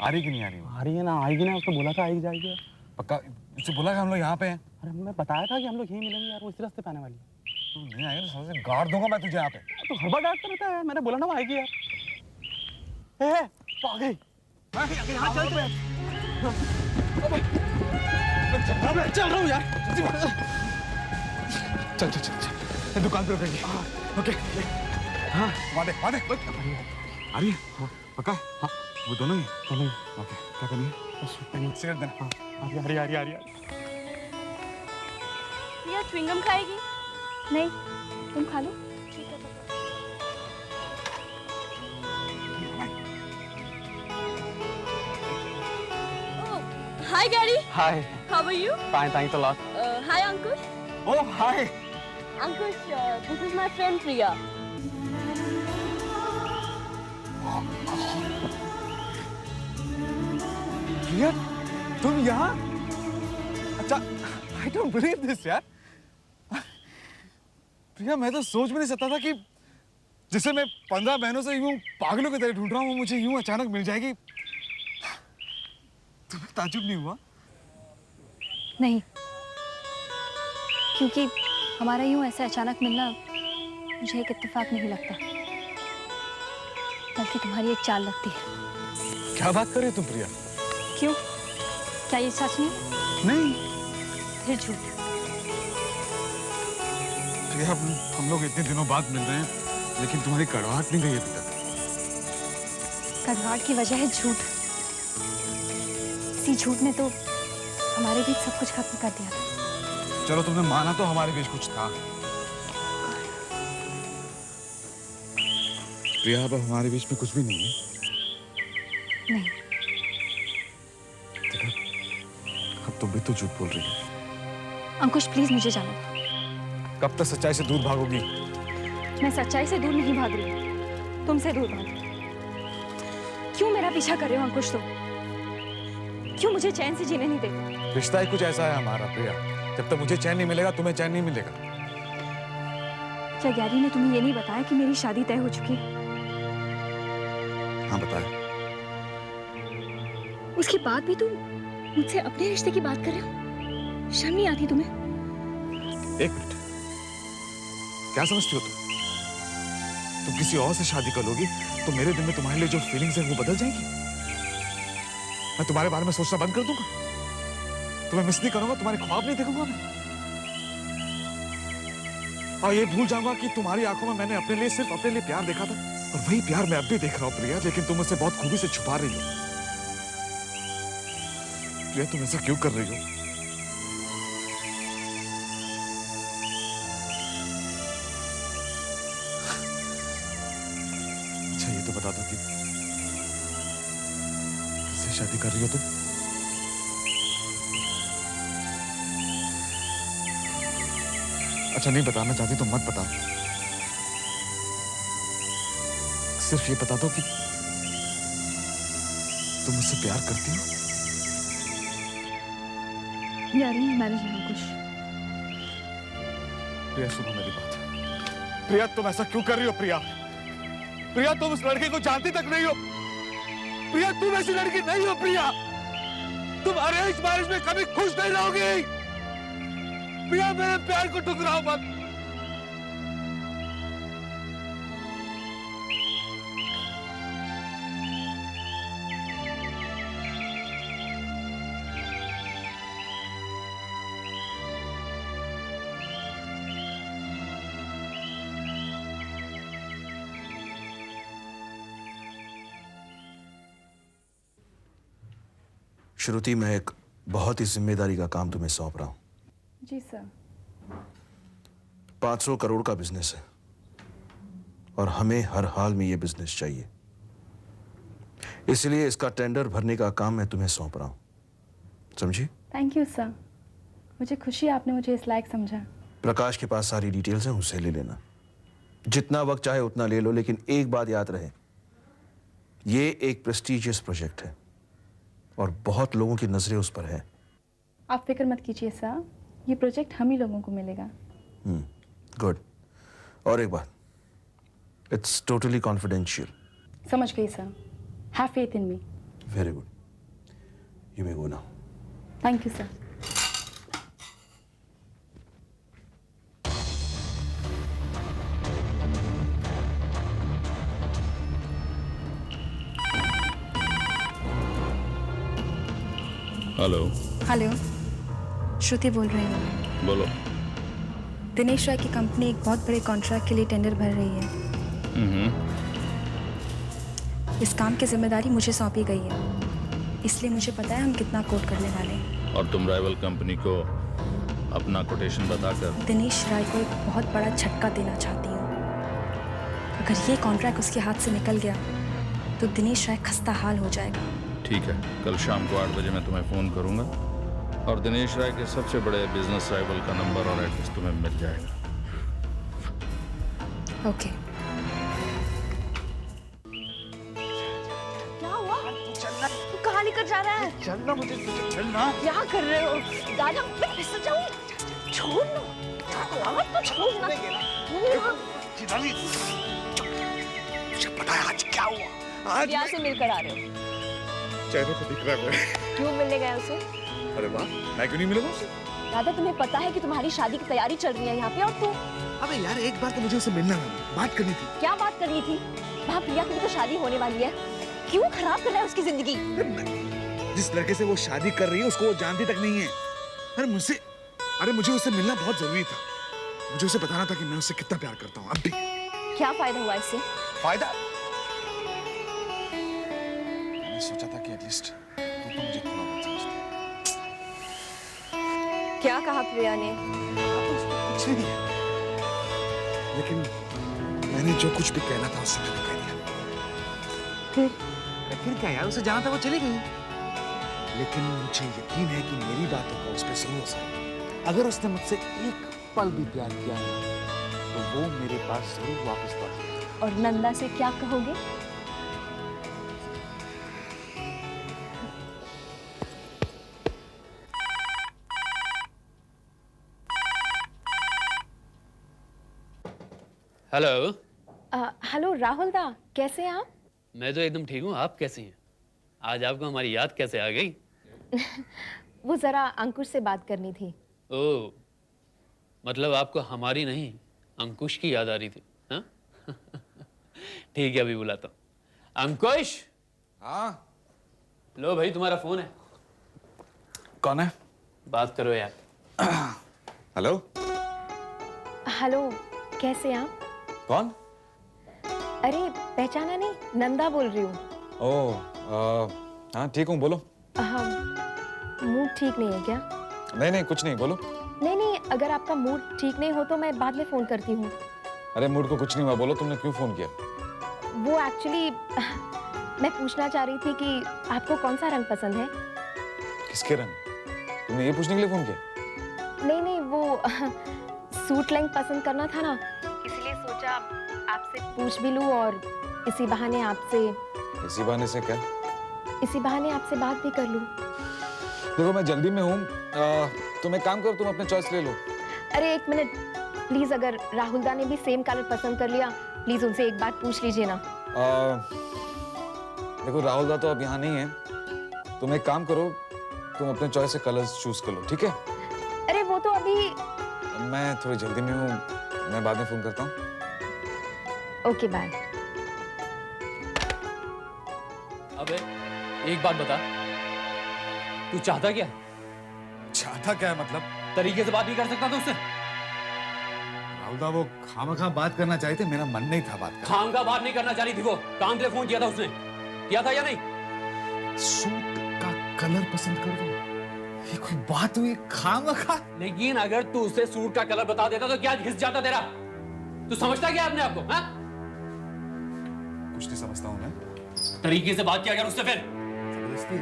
आ रही कि नहीं आ रही? आ रही है ना, आएगी ना, उसने बोला था आएगी जाएगी। पक्का उससे बोला कि हम लोग यहाँ पे हैं? अरे मैं बताया था कि हम लोग यहीं मिलेंगे यार, वो इसी रास्ते पे आने वाली है। तू नहीं आएगा तो साले से गाड़ दूंगा मैं तुझे यहाँ पे। तो हड़बड़ डांटता रहता है, मैंने बोला ना वो आएगी यार। तो आ गई। यहाँ चल तू। चल रहा हूँ यार। चल चल चल चल दुकान पे रुकेंगे। ओके हाँ वहाँ देख आ रही है। हाँ पक्का? हाँ वो दोनों ही? दोनों ही। ओके क्या करनी है? सिगरेट देना। हाँ आ रही आ रही। प्रिया च्युइंगम खाएगी? नहीं तुम खा लो। Hi Gary. Hi. How are you? Fine, thanks a lot. Hi Ankush. Oh, hi. Ankush, this is my friend Priya. प्रिया तुम यहाँ? अच्छा I don't believe this यार। प्रिया मैं तो सोच भी नहीं सकता था कि जिसे मैं 15 महीनों से यूं पागलों की तरह ढूंढ रहा हूँ वो मुझे यूं अचानक मिल जाएगी। तुम्हें ताज्जुब नहीं हुआ? नहीं, क्योंकि हमारा यूं ऐसे अचानक मिलना मुझे एक इत्तेफाक नहीं लगता, बल्कि तुम्हारी एक चाल लगती है। क्या बात कर रही हो तुम प्रिया? क्यों? क्या ये सच नहीं? नहीं। फिर झूठ। प्रिया हम लोग इतने दिनों बाद मिल रहे हैं लेकिन तुम्हारी कड़वाहट नहीं गई अभी तक। कड़वाहट की वजह है झूठ। इसी झूठ ने तो हमारे बीच सब कुछ खत्म कर दिया था। चलो तुमने माना तो हमारे बीच कुछ था। प्रिया अब हमारे बीच में कुछ भी नहीं है। नहीं। देखो अब तुम भी तो झूठ बोल रही हो। अंकुश प्लीज मुझे जाने दो। कब तक सच्चाई से दूर भागोगी? मैं सच्चाई से दूर नहीं भाग रही हूँ, तुमसे दूर भाग रही हूँ। क्यों मेरा पीछा कर रहे हो अंकुश तुम? क्यों मुझे चैन से जीने नहीं देते? रिश्ता ही कुछ ऐसा है हमारा प्रिया, जब तक मुझे चैन नहीं मिलेगा तुम्हें चैन नहीं मिलेगा। क्या गैरी ने तुम्हें ये नहीं बताया कि मेरी शादी तय हो चुकी है? हाँ बताया। उसके बाद भी तुम मुझसे अपने रिश्ते की बात कर रहे हो? शर्म नहीं आती तुम्हें? एक मिनट, क्या समझती हो तुम किसी और से शादी कर लोगी तो मेरे दिल में तुम्हारे लिए जो फीलिंग्स है वो बदल जाएगी? मैं तुम्हारे बारे में सोचना बंद कर दूंगा? तुम्हें मिस नहीं करूंगा, तुम्हारे ख्वाब नहीं देखूंगा मैं? और ये भूल जाऊंगा कि तुम्हारी आंखों में मैंने अपने लिए सिर्फ अपने लिए प्यार देखा था, और वही प्यार मैं अब भी देख रहा हूं प्रिया, लेकिन तुम उसे बहुत खूबी से छुपा रही हो। प्रिया तुम ऐसा क्यों कर रही हो? अच्छा ये तो बता दो कि किससे शादी कर रही हो तुम? अच्छा नहीं बताना चाहती तो मत बता, सिर्फ ये बता दो कि तुम मुझसे प्यार करती हो? अरेंज मैरिज है अंकुश। प्रिया सुनो मेरी बात। प्रिया तुम ऐसा क्यों कर रही हो प्रिया? प्रिया तुम उस लड़के को जानती तक नहीं हो। प्रिया तुम ऐसी लड़की नहीं हो प्रिया। तुम अरेंज मैरिज में कभी खुश नहीं रहोगी। प्रिया मेरे प्यार को ठुकराओ मत। श्रुति, मैं एक बहुत ही जिम्मेदारी का काम तुम्हें सौंप रहा हूं। जी सर। 500 करोड़ का बिजनेस है और हमें हर हाल में यह बिजनेस चाहिए, इसलिए इसका टेंडर भरने का काम मैं तुम्हें सौंप रहा हूं, समझी? थैंक यू सर, मुझे खुशी आपने मुझे इस लायक समझा। प्रकाश के पास सारी डिटेल्स हैं, उससे ले लेना। जितना वक्त चाहे उतना ले लो, लेकिन एक बात याद रहे, यह एक प्रेस्टिजियस प्रोजेक्ट है और बहुत लोगों की नजरें उस पर है। आप फिक्र मत कीजिए सर, ये प्रोजेक्ट हम ही लोगों को मिलेगा। गुड। और एक बात, इट्स टोटली कॉन्फिडेंशियल। समझ गई sir, have faith in me. Very good. You may go now. Thank you sir. Hello. Hello, Shruti बोल रही हूँ। बोलो। दिनेश राय की कंपनी एक बहुत बड़े कॉन्ट्रैक्ट के लिए टेंडर भर रही है। इस काम की जिम्मेदारी मुझे सौंपी गई है, इसलिए मुझे पता है हम कितना कोट करने वाले हैं। और तुम राइवल कंपनी को अपना कोटेशन बताकर दिनेश राय को एक बहुत बड़ा झटका देना चाहती हूँ। अगर ये कॉन्ट्रैक्ट उसके हाथ से निकल गया तो दिनेश राय खस्ता हाल हो जाएगा। ठीक है, कल शाम को 8 बजे मैं तुम्हें फ़ोन करूंगा और दिनेश राय के सबसे बड़े बिजनेस राइवल का नंबर और एड्रेस तुम्हें मिल जाएगा। ओके। क्या हुआ? तू कहाँ लेकर जा रहा है? चलना मुझे, चलना। क्या कर रहे हो? दादा मैं फिसल जाऊंगी। छोड़ ना। रावत तो छोड़ ना। चिदाली, मुझे पता है आज क्या हुआ। आज प्रिया से मिलकर आ रहे हो? चेहरे पे दिख रहा है। क्यों मिलने गए उसे? अरे वाह, मैं क्यों नहीं मिलूंगा उससे? दादा तुम्हें पता है कि तुम्हारी शादी की तैयारी चल रही है यहाँ पे और तू अबे यार, एक बार तो मुझे उससे मिलना था, बात करनी थी। क्या बात करनी थी? वहाँ प्रिया की भी तो शादी होने वाली है। क्यों खराब कर रहा है उसकी जिंदगी? जिस लड़के से वो शादी कर रही है उसको वो जानती तक नहीं है। अरे मुझे उससे मिलना बहुत जरूरी था। मुझे उसे बताना था कि मैं उससे कितना प्यार करता हूँ। अब भी क्या फायदा हुआ इससे? फायदा? मैंने सोचा था कि एटलीस्ट तू तो मुझे थोड़ा बहुत समझती। क्या कहा प्रिया ने? कुछ नहीं है, लेकिन मैंने जो कुछ भी कहना था उससे मैंने कह दिया। फिर क्या यार, उसे जाना था, वो चली गई। लेकिन मुझे यकीन है कि मेरी बातों का उस पर जरूर असर है। अगर उसने मुझसे एक पल भी प्यार किया है तो वो मेरे पास जरूर वापस लौटेगी। और नंदा से क्या कहोगे? हेलो। हेलो राहुल दा, कैसे हैं आप? मैं तो एकदम ठीक हूँ, आप कैसी हैं? आज आपको हमारी याद कैसे आ गई? वो जरा अंकुश से बात करनी थी। ओह, मतलब आपको हमारी नहीं अंकुश की याद आ रही थी? हाँ? ठीक है, अभी बुलाता हूँ। अंकुश। हाँ। लो भाई, तुम्हारा फोन है। कौन है? बात करो यार। हेलो। हेलो, कैसे हैं आप? कौन? अरे पहचाना नहीं, नंदा बोल रही हूँ। ओह, हाँ ठीक हूँ, बोलो। हाँ, मूड ठीक नहीं है क्या? नहीं कुछ नहीं, बोलो। नहीं, अगर आपका मूड ठीक नहीं हो तो मैं बाद में फोन करती हूँ। अरे मूड को कुछ नहीं हुआ, बोलो तुमने क्यों फोन किया? वो एक्चुअली मैं पूछना चाह रही थी कि आपको कौन सा रंग पसंद है? किसके रंग? तुमने ये पूछने के लिए फोन किया? नहीं, वो सूट लेंथ पसंद करना था ना, इसलिए सोचा आपसे पूछ भी लूं और इसी बहाने से क्या? इसी बहाने आपसे बात भी कर लूं। देखो मैं जल्दी में हूँ, तुम एक काम करो, तुम अपने चॉइस ले लो। अरे एक मिनट प्लीज, अगर राहुल दा ने भी सेम कलर पसंद कर लिया, प्लीज उनसे एक बात पूछ लीजिए ना। देखो राहुल दा तो अब यहाँ नहीं है, तुम एक काम करो, तुम अपने चॉइस से कलर्स चूज कर लो, ठीक है? अरे वो तो अभी। मैं थोड़ी जल्दी में हूँ, मैं बाद में फोन करता हूँ। Okay bye. अबे एक बात बता, तू चाहता क्या? चाहता क्या है मतलब? तरीके से बात नहीं कर सकता था उससे? राहुल दा वो खामखा बात करना चाहते थे, मेरा मन नहीं था बात करना। खाम का बात नहीं करना चाह रही थी वो, काम के लिए फोन किया था उसने, किया था या नहीं? सूट का कलर पसंद कर दो, ये कोई बात हुई? खामखा। लेकिन अगर तू उसे सूट का कलर बता देता तो क्या घिस जाता तेरा? तू समझता क्या अपने आपको? हाँ? कुछ नहीं समझता हूँ मैं। तरीके से बात किया कर उससे, फिर जबरदस्ती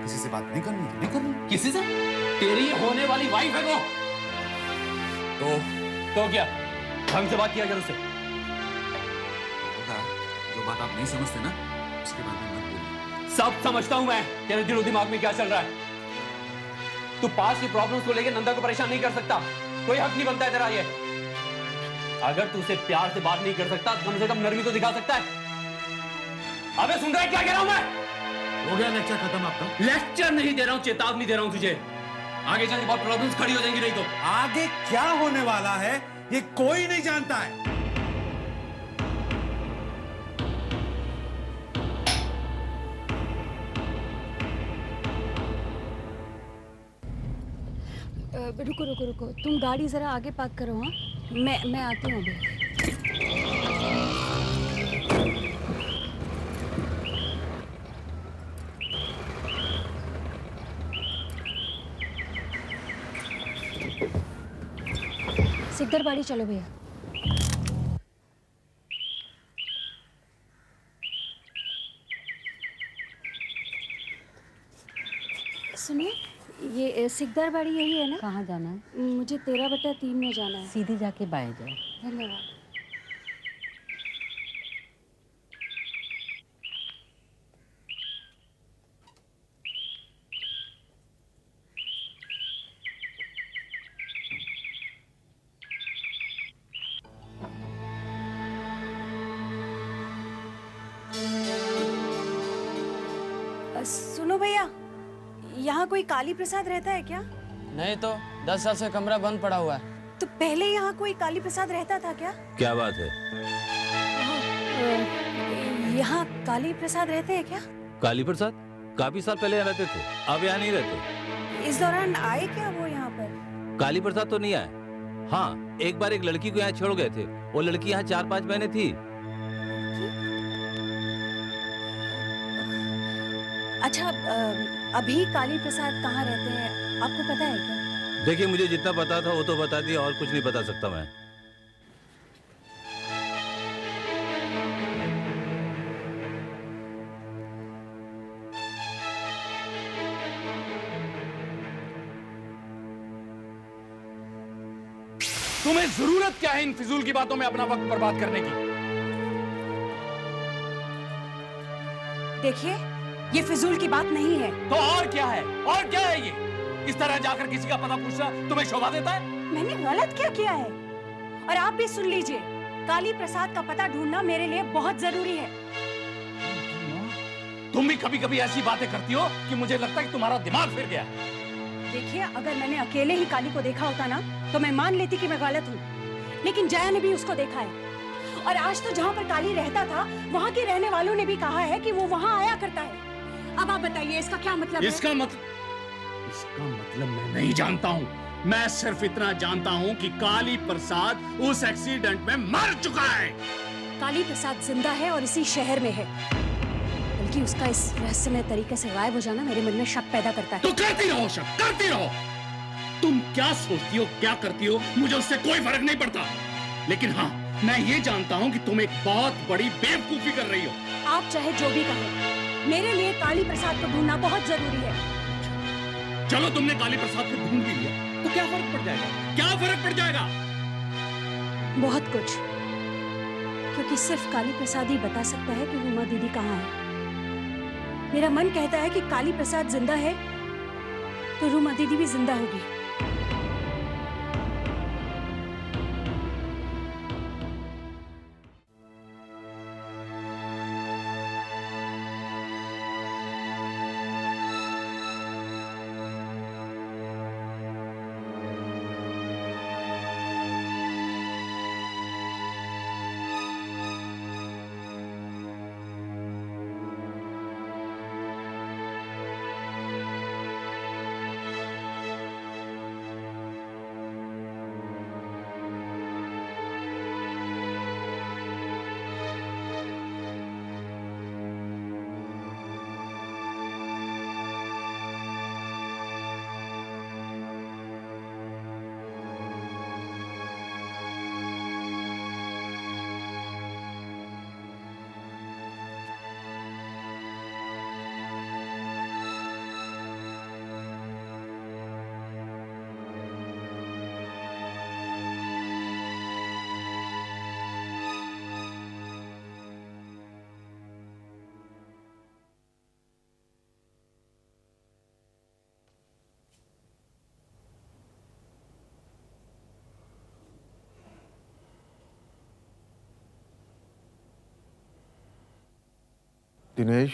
किसी से बात नहीं करनी, नहीं करनी। किसी से? तेरी होने वाली वाइफ है वो। तो क्या? ढंग से बात किया कर उससे। जो बात आप नहीं समझते ना, उसके बारे में मत बोलिए। सब समझता हूं मैं, तेरे दिलो दिमाग में क्या चल रहा है। तू पास की प्रॉब्लम्स को लेकर नंदा को परेशान नहीं कर सकता, कोई हक नहीं बनता है तेरा ये। अगर तू उसे प्यार से बात नहीं कर सकता, कम से कम नरमी तो दिखा सकता है। अबे सुन रहा है क्या कह रहा हूं मैं? हो गया लेक्चर खत्म आपका? लेक्चर नहीं दे रहा हूँ, चेतावनी दे रहा हूँ तुझे। आगे जाके बहुत प्रॉब्लम्स खड़ी हो जाएंगी नहीं तो। आगे क्या होने वाला है ये कोई नहीं जानता है। रुको रुको रुको, तुम गाड़ी जरा आगे पार्क करो। हाँ, मैं आती हूँ अभी। सिकदर बाड़ी चलो भैया। सुनिए, ये सिकदर बाड़ी यही है ना? कहाँ जाना है? मुझे 13/3 में जाना है। सीधे जाके बाएं जाओ। धन्यवाद। सुनो भैया, यहाँ कोई काली प्रसाद रहता है क्या? नहीं तो 10 साल से कमरा बंद पड़ा हुआ है। तो पहले यहाँ कोई काली प्रसाद रहता था क्या? क्या बात है? यहाँ काली प्रसाद रहते हैं क्या? काली प्रसाद काफी साल पहले यहाँ रहते थे, अब यहाँ नहीं रहते। इस दौरान आए क्या वो यहाँ पर? काली प्रसाद तो नहीं आए। हाँ, एक बार एक लड़की को यहाँ छोड़ गए थे। वो लड़की यहाँ 4-5 महीने थी। अच्छा, अभी काली प्रसाद कहाँ रहते हैं आपको पता है क्या? देखिए, मुझे जितना पता था वो तो बता दिया, और कुछ नहीं बता सकता मैं। तुम्हें जरूरत क्या है इन फिजूल की बातों में अपना वक्त बर्बाद करने की? देखिए, ये फिजूल की बात नहीं है। तो और क्या है? और क्या है ये? इस तरह जाकर किसी का पता पूछना तुम्हें शोभा देता है? मैंने गलत क्या किया है? और आप भी सुन लीजिए, काली प्रसाद का पता ढूंढना मेरे लिए बहुत जरूरी है। तुम भी कभी कभी ऐसी बातें करती हो कि मुझे लगता है कि तुम्हारा दिमाग फिर गया है। देखिए, अगर मैंने अकेले ही काली को देखा होता ना तो मैं मान लेती कि मैं गलत हूँ, लेकिन जया ने भी उसको देखा है। और आज तो जहाँ पर काली रहता था वहाँ के रहने वालों ने भी कहा है कि वो वहाँ आया करता है। अब आप बताइए, इसका क्या मतलब है? इसका मतलब मैं नहीं जानता हूँ। मैं सिर्फ इतना जानता हूँ कि काली प्रसाद उस एक्सीडेंट में मर चुका है। काली प्रसाद जिंदा है और इसी शहर में है, बल्कि उसका इस रहस्यमय तरीके से गायब हो जाना मेरे मन में शक पैदा करता है। तो करती रहो शक, करती रहो। तुम क्या सोचती हो, क्या करती हो, मुझे उससे कोई फर्क नहीं पड़ता। लेकिन हाँ, मैं ये जानता हूँ कि तुम एक बहुत बड़ी बेवकूफी कर रही हो। आप चाहे जो भी कहें, मेरे लिए काली प्रसाद को ढूंढना बहुत जरूरी है। चलो, तुमने काली प्रसाद को ढूंढ भी लिया, तो क्या फर्क पड़ जाएगा? क्या फर्क पड़ जाएगा? बहुत कुछ, क्योंकि सिर्फ काली प्रसाद ही बता सकता है कि रूमा दीदी कहाँ है। मेरा मन कहता है कि काली प्रसाद जिंदा है तो रूमा दीदी भी जिंदा होगी। दिनेश,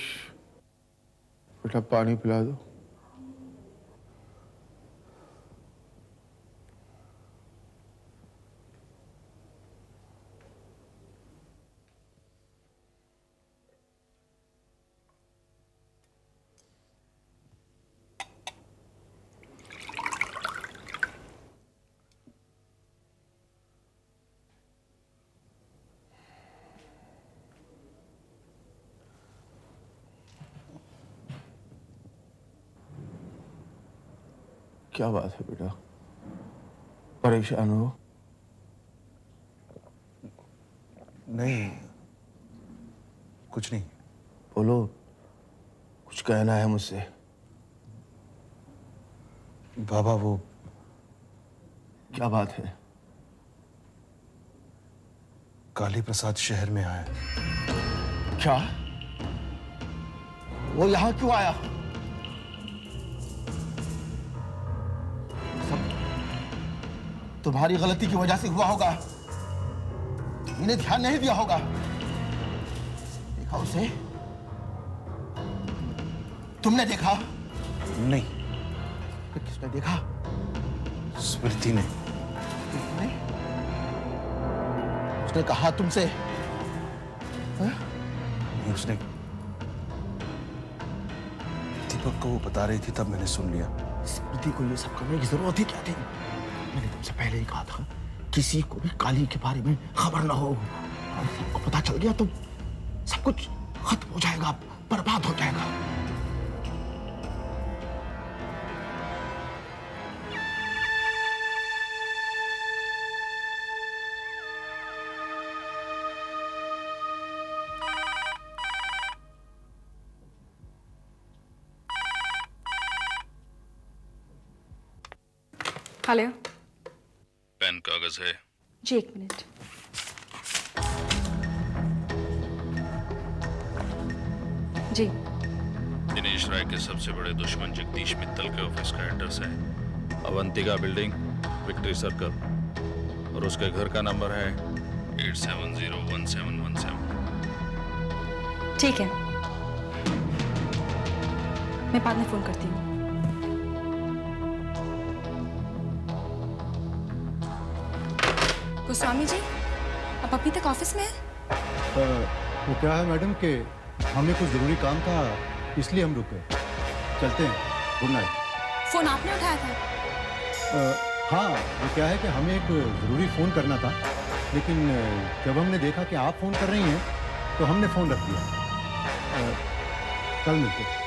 बेटा पानी पिला दो। क्या बात है बेटा, परेशान हो? नहीं, कुछ नहीं। बोलो, कुछ कहना है मुझसे। बाबा वो क्या बात है? काली प्रसाद शहर में आया। क्या? वो यहाँ क्यों आया? सब तुम्हारी गलती की वजह से हुआ होगा। मैंने ध्यान नहीं दिया होगा। देखा उसे? तुमने देखा? नहीं। फिर किसने देखा? स्मृति ने। उसने कहा तुमसे? नहीं, उसने दीपक को वो बता रही थी, तब मैंने सुन लिया। स्मृति को ये सब करने की जरूरत ही क्या थी? मैंने तुमसे पहले ही कहा था किसी को भी काली के बारे में खबर ना हो। और सबको पता चल गया तो सब कुछ खत्म हो जाएगा, बर्बाद हो जाएगा। हेलो। पेन कागज है? जी, एक मिनट। जी। दिनेश राय के सबसे बड़े दुश्मन जगदीश मित्तल के ऑफिस का एड्रेस है अवंतिका बिल्डिंग, विक्ट्री सर्कल, और उसके घर का नंबर है 87011717। ठीक है, मैं बाद में फोन करती हूँ। गोस्वामी जी, आप अभी तक ऑफिस में हैं? वो क्या है मैडम कि हमें कुछ ज़रूरी काम था, इसलिए हम रुक गए। चलते हैं, गुड नाइट। फोन आपने उठाया था? हाँ, वो क्या है कि हमें एक ज़रूरी फ़ोन करना था, लेकिन जब हमने देखा कि आप फ़ोन कर रही हैं तो हमने फ़ोन रख दिया। कल मिलते हैं।